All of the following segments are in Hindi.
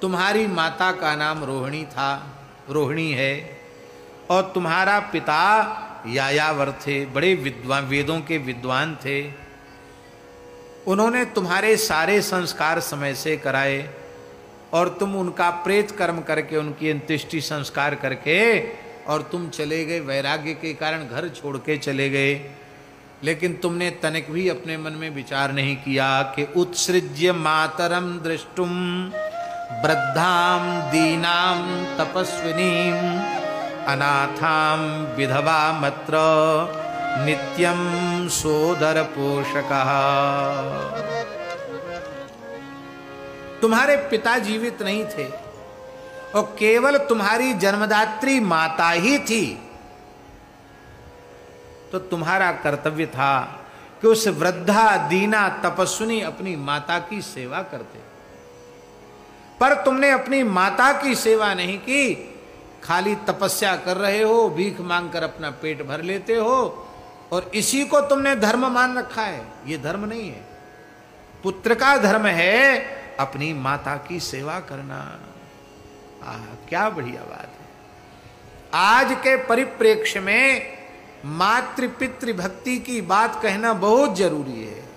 तुम्हारी माता का नाम रोहिणी था, रोहिणी है, और तुम्हारा पिता यायावर थे, बड़े विद्वान, वेदों के विद्वान थे। उन्होंने तुम्हारे सारे संस्कार समय से कराए और तुम उनका प्रेत कर्म करके, उनकी अंत्येष्टि संस्कार करके, और तुम चले गए, वैराग्य के कारण घर छोड़ के चले गए। लेकिन तुमने तनिक भी अपने मन में विचार नहीं किया कि उत्सृज्य मातरम दृष्टुम वृद्धाम दीनाम तपस्विनीम अनाथाम विधवा मत्र नित्यम सोदर पोषकः। तुम्हारे पिता जीवित नहीं थे और केवल तुम्हारी जन्मदात्री माता ही थी, तो तुम्हारा कर्तव्य था कि उस वृद्धा दीना तपस्विनी अपनी माता की सेवा करते। पर तुमने अपनी माता की सेवा नहीं की, खाली तपस्या कर रहे हो, भीख मांगकर अपना पेट भर लेते हो, और इसी को तुमने धर्म मान रखा है। ये धर्म नहीं है। पुत्र का धर्म है अपनी माता की सेवा करना। क्या बढ़िया बात है। आज के परिप्रेक्ष्य में मातृ पितृ भक्ति की बात कहना बहुत जरूरी है।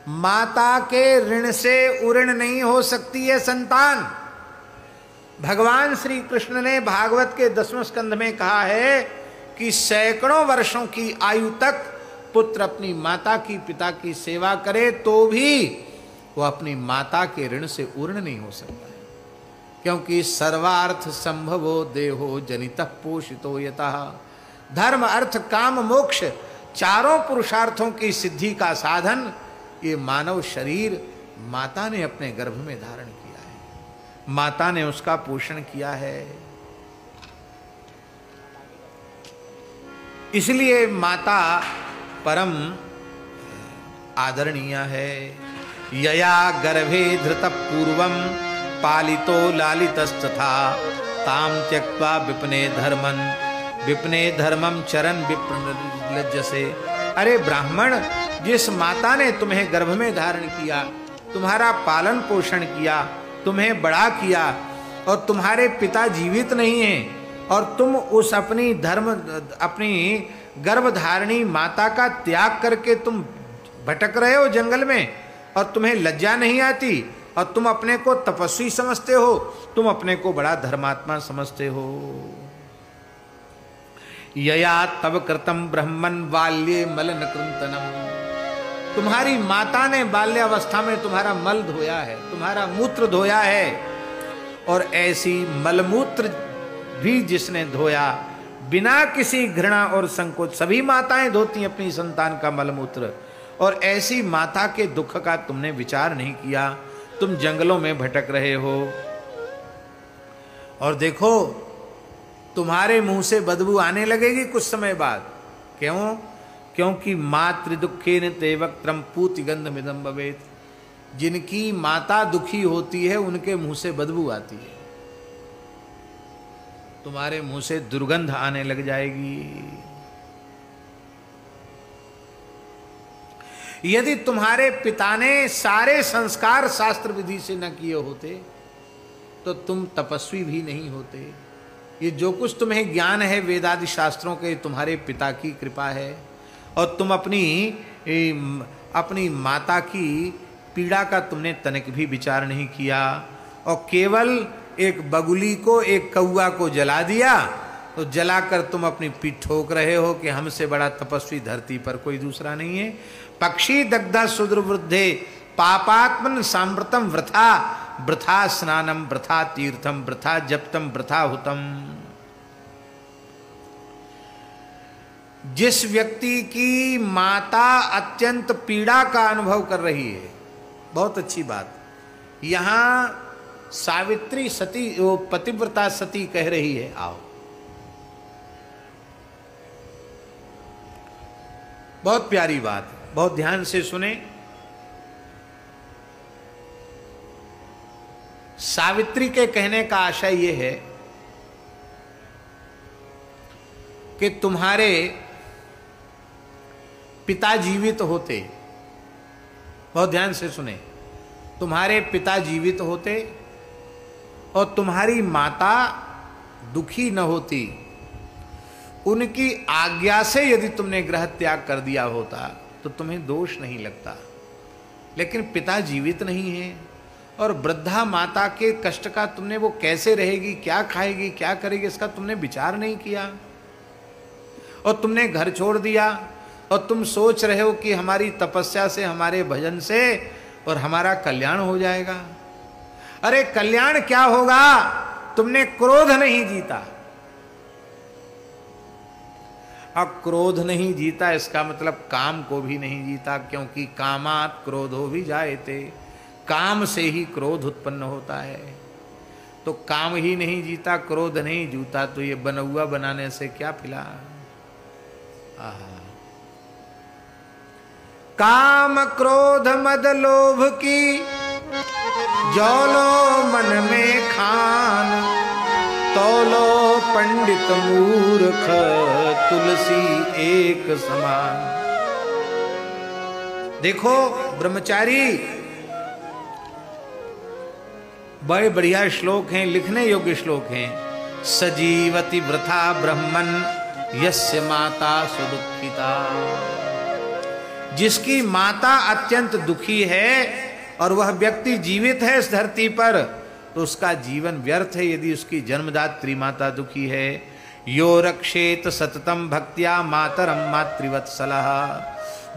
माता के ऋण से उऋण नहीं हो सकती है संतान। भगवान श्री कृष्ण ने भागवत के 10वें स्कंध में कहा है कि सैकड़ों वर्षों की आयु तक पुत्र अपनी माता की, पिता की सेवा करे तो भी वो अपनी माता के ऋण से उऋण नहीं हो सकता है। क्योंकि सर्वार्थ संभवो देहो जनितः पोषितो यतः। धर्म अर्थ काम मोक्ष, चारों पुरुषार्थों की सिद्धि का साधन ये मानव शरीर माता ने अपने गर्भ में धारण किया है, माता ने उसका पोषण किया है। इसलिए माता परम आदरणीय है। यया गर्भे धृत पूर्वम पालितो लालितस्तथा ताम त्यक्त्वा विपने धर्मम चरण विप्रलज्जसे। अरे ब्राह्मण, जिस माता ने तुम्हें गर्भ में धारण किया, तुम्हारा पालन पोषण किया, तुम्हें बड़ा किया, और तुम्हारे पिता जीवित नहीं हैं, और तुम उस अपनी गर्भधारणी माता का त्याग करके तुम भटक रहे हो जंगल में, और तुम्हें लज्जा नहीं आती, और तुम अपने को तपस्वी समझते हो, तुम अपने को बड़ा धर्मात्मा समझते हो। यया तव कृतम ब्रह्मन बाल्ये मलन कृंतनम। तुम्हारी माता ने बाल्यावस्था में तुम्हारा मल धोया है, तुम्हारा मूत्र धोया है, और ऐसी मलमूत्र भी जिसने धोया बिना किसी घृणा और संकोच, सभी माताएं धोती अपनी संतान का मलमूत्र, और ऐसी माता के दुख का तुमने विचार नहीं किया। तुम जंगलों में भटक रहे हो, और देखो तुम्हारे मुंह से बदबू आने लगेगी कुछ समय बाद। क्यों? क्योंकि मातृ दुखेन ते वक्त्रम पूति गंध मिदम भवेत्। जिनकी माता दुखी होती है उनके मुंह से बदबू आती है, तुम्हारे मुंह से दुर्गंध आने लग जाएगी। यदि तुम्हारे पिता ने सारे संस्कार शास्त्र विधि से न किए होते तो तुम तपस्वी भी नहीं होते। ये जो कुछ तुम्हें ज्ञान है वेदादि शास्त्रों के, तुम्हारे पिता की कृपा है, और तुम अपनी माता की पीड़ा का तुमने तनिक भी विचार नहीं किया, और केवल एक बगुली को, एक कौआ को जला दिया, तो जलाकर तुम अपनी पीठ ठोक रहे हो कि हमसे बड़ा तपस्वी धरती पर कोई दूसरा नहीं है। पक्षी दग्धा शूद्र वृद्धे पापात्मन सांवृतम वृथा वृथा स्नानम वृथा तीर्थम वृथा जप्तम वृथा हुतम। जिस व्यक्ति की माता अत्यंत पीड़ा का अनुभव कर रही है, बहुत अच्छी बात, यहां सावित्री सती, वो पतिव्रता सती कह रही है, आओ बहुत प्यारी बात, बहुत ध्यान से सुने। सावित्री के कहने का आशय यह है कि तुम्हारे पिता जीवित होते बहुत ध्यान से सुने, तुम्हारे पिता जीवित होते और तुम्हारी माता दुखी न होती, उनकी आज्ञा से यदि तुमने गृह त्याग कर दिया होता तो तुम्हें दोष नहीं लगता। लेकिन पिता जीवित नहीं है और वृद्धा माता के कष्ट का तुमने, वो कैसे रहेगी, क्या खाएगी, क्या करेगी, इसका तुमने विचार नहीं किया और तुमने घर छोड़ दिया और तुम सोच रहे हो कि हमारी तपस्या से, हमारे भजन से और हमारा कल्याण हो जाएगा। अरे कल्याण क्या होगा, तुमने क्रोध नहीं जीता। अब क्रोध नहीं जीता इसका मतलब काम को भी नहीं जीता, क्योंकि कामात् क्रोधो भी जायते, काम से ही क्रोध उत्पन्न होता है। तो काम ही नहीं जीता, क्रोध नहीं जूता, तो ये बनौआ बनाने से क्या फिला। काम क्रोध मद लोभ की जौलो मन में खान, तौलो पंडित मूर्ख तुलसी एक समान। देखो ब्रह्मचारी, बड़े बढ़िया श्लोक हैं, लिखने योग्य श्लोक हैं। सजीवति वृथा ब्रह्मन यस्य माता सुदुखिता। जिसकी माता अत्यंत दुखी है और वह व्यक्ति जीवित है इस धरती पर, तो उसका जीवन व्यर्थ है यदि उसकी जन्मदात्री माता दुखी है। यो रक्षेत सततम भक्त्या मातरम मातृवत्सलः।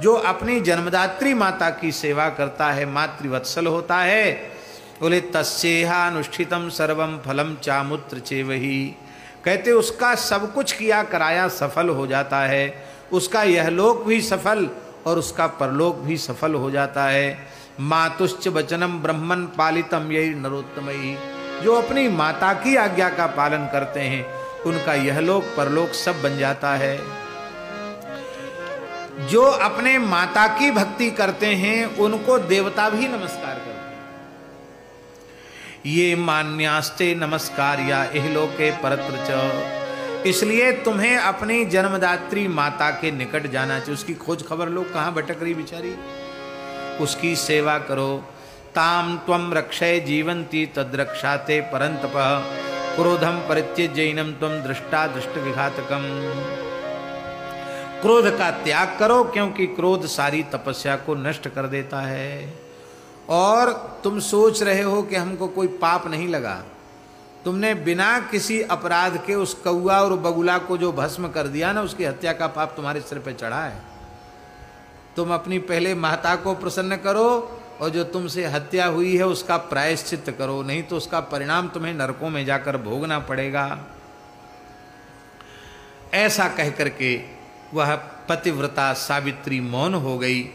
जो अपनी जन्मदात्री माता की सेवा करता है, मातृवत्सल होता है, बोले तस्येहानुष्ठितम सर्वम फलम चामुत्र चेवही। कहते उसका सब कुछ किया कराया सफल हो जाता है, उसका यह लोक भी सफल और उसका परलोक भी सफल हो जाता है। मातुश्च वचनम ब्रह्मन पालितम यही नरोत्तमयी। जो अपनी माता की आज्ञा का पालन करते हैं उनका यह लोक परलोक सब बन जाता है। जो अपने माता की भक्ति करते हैं उनको देवता भी नमस्कार करते हैं। ये मान्यास्ते नमस्कार्या इहलोके परत्र च। इसलिए तुम्हें अपनी जन्मदात्री माता के निकट जाना चाहिए। उसकी खोज खबर लो, कहाँ भटक रही बेचारी, उसकी सेवा करो। ताम त्वम रक्षय जीवंती तद्रक्षाते परंतपः, क्रोधम परित्यज्यैनम त्वम दृष्टा दृष्ट विघातकम। क्रोध का त्याग करो, क्योंकि क्रोध सारी तपस्या को नष्ट कर देता है। और तुम सोच रहे हो कि हमको कोई पाप नहीं लगा, तुमने बिना किसी अपराध के उस कौआ और बगुला को जो भस्म कर दिया ना, उसकी हत्या का पाप तुम्हारे सिर पे चढ़ा है। तुम अपनी पहले माता को प्रसन्न करो और जो तुमसे हत्या हुई है उसका प्रायश्चित करो, नहीं तो उसका परिणाम तुम्हें नरकों में जाकर भोगना पड़ेगा। ऐसा कह करके वह पतिव्रता सावित्री मौन हो गई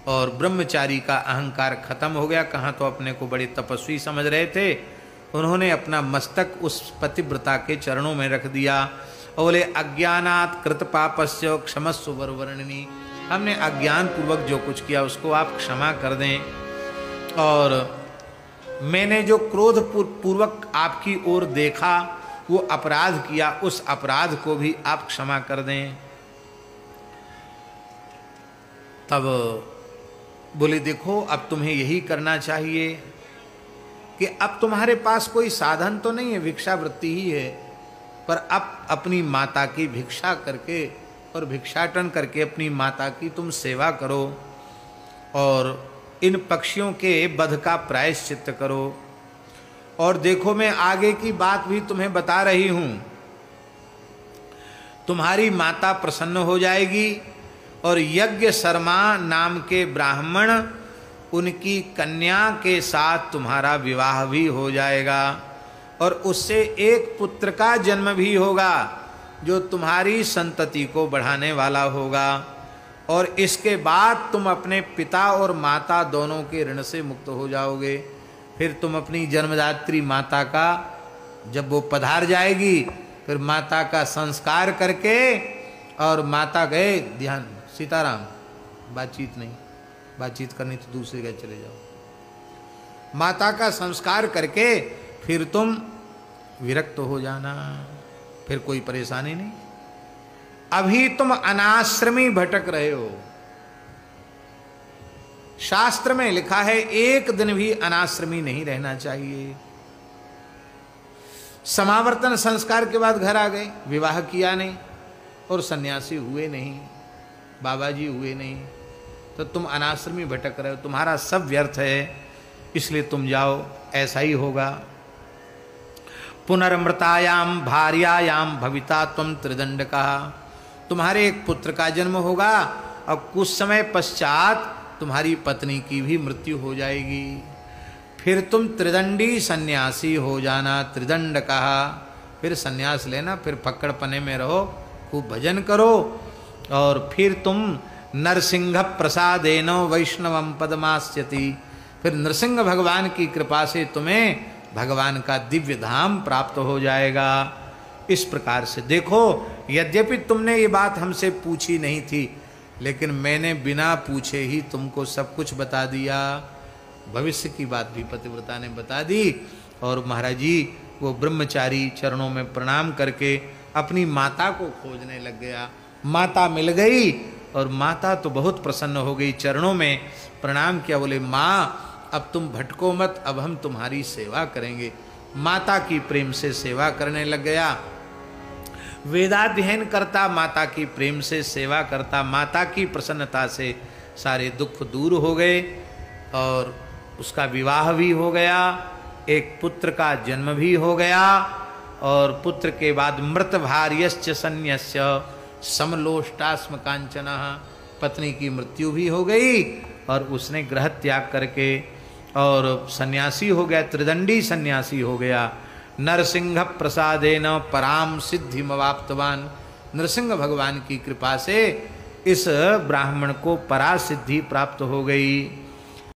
और ब्रह्मचारी का अहंकार खत्म हो गया। कहाँ तो अपने को बड़े तपस्वी समझ रहे थे, उन्होंने अपना मस्तक उस पतिव्रता के चरणों में रख दिया और बोले अज्ञानात् कृत पापस्य क्षमस्व वरवर्णिनी। हमने अज्ञान पूर्वक जो कुछ किया उसको आप क्षमा कर दें, और मैंने जो क्रोध पूर्वक आपकी ओर देखा, वो अपराध किया, उस अपराध को भी आप क्षमा कर दें। तब बोले देखो अब तुम्हें यही करना चाहिए कि अब तुम्हारे पास कोई साधन तो नहीं है, भिक्षावृत्ति ही है, पर अब अपनी माता की भिक्षा करके और भिक्षाटन करके अपनी माता की तुम सेवा करो और इन पक्षियों के वध का प्रायश्चित करो। और देखो मैं आगे की बात भी तुम्हें बता रही हूं, तुम्हारी माता प्रसन्न हो जाएगी और यज्ञ शर्मा नाम के ब्राह्मण उनकी कन्या के साथ तुम्हारा विवाह भी हो जाएगा और उससे एक पुत्र का जन्म भी होगा जो तुम्हारी संतति को बढ़ाने वाला होगा। और इसके बाद तुम अपने पिता और माता दोनों के ऋण से मुक्त हो जाओगे। फिर तुम अपनी जन्मदात्री माता का, जब वो पधार जाएगी, फिर माता का संस्कार करके, और माता गए ध्यान सीताराम, बातचीत नहीं, बातचीत करनी तो दूसरे गए चले जाओ। माता का संस्कार करके फिर तुम विरक्त हो जाना, फिर कोई परेशानी नहीं। अभी तुम अनाश्रमी भटक रहे हो, शास्त्र में लिखा है एक दिन भी अनाश्रमी नहीं रहना चाहिए। समावर्तन संस्कार के बाद घर आ गए, विवाह किया नहीं और सन्यासी हुए नहीं, बाबा जी हुए नहीं, तो तुम अनाश्रमी भटक रहे हो, तुम्हारा सब व्यर्थ है, इसलिए तुम जाओ, ऐसा ही होगा। पुनर्मृतायाम भार्यायाम भविता त्वं त्रिदंड कहा, तुम्हारे एक पुत्र का जन्म होगा और कुछ समय पश्चात तुम्हारी पत्नी की भी मृत्यु हो जाएगी, फिर तुम त्रिदंडी सन्यासी हो जाना। त्रिदंड कहा, फिर सन्यास लेना, फिर पकड़पने में रहो, खूब भजन करो, और फिर तुम नरसिंह प्रसादेन वैष्णवम पदमास्यति, फिर नरसिंह भगवान की कृपा से तुम्हें भगवान का दिव्य धाम प्राप्त हो जाएगा। इस प्रकार से देखो, यद्यपि तुमने ये बात हमसे पूछी नहीं थी, लेकिन मैंने बिना पूछे ही तुमको सब कुछ बता दिया। भविष्य की बात भी पतिव्रता ने बता दी। और महाराज जी वो ब्रह्मचारी चरणों में प्रणाम करके अपनी माता को खोजने लग गया। माता मिल गई और माता तो बहुत प्रसन्न हो गई, चरणों में प्रणाम किया, बोले माँ अब तुम भटको मत, अब हम तुम्हारी सेवा करेंगे। माता की प्रेम से सेवा करने लग गया, वेदाध्ययन करता, माता की प्रेम से सेवा करता, माता की प्रसन्नता से सारे दुख दूर हो गए और उसका विवाह भी हो गया, एक पुत्र का जन्म भी हो गया, और पुत्र के बाद मृत भार्यश्च सन्यस्य समलोष्टास्म कांचनः, पत्नी की मृत्यु भी हो गई और उसने ग्रह त्याग करके और सन्यासी हो गया, त्रिदंडी सन्यासी हो गया। नरसिंह प्रसादेन पराम सिद्धिमवाप्तवान, नरसिंह भगवान की कृपा से इस ब्राह्मण को परा सिद्धि प्राप्त हो गई।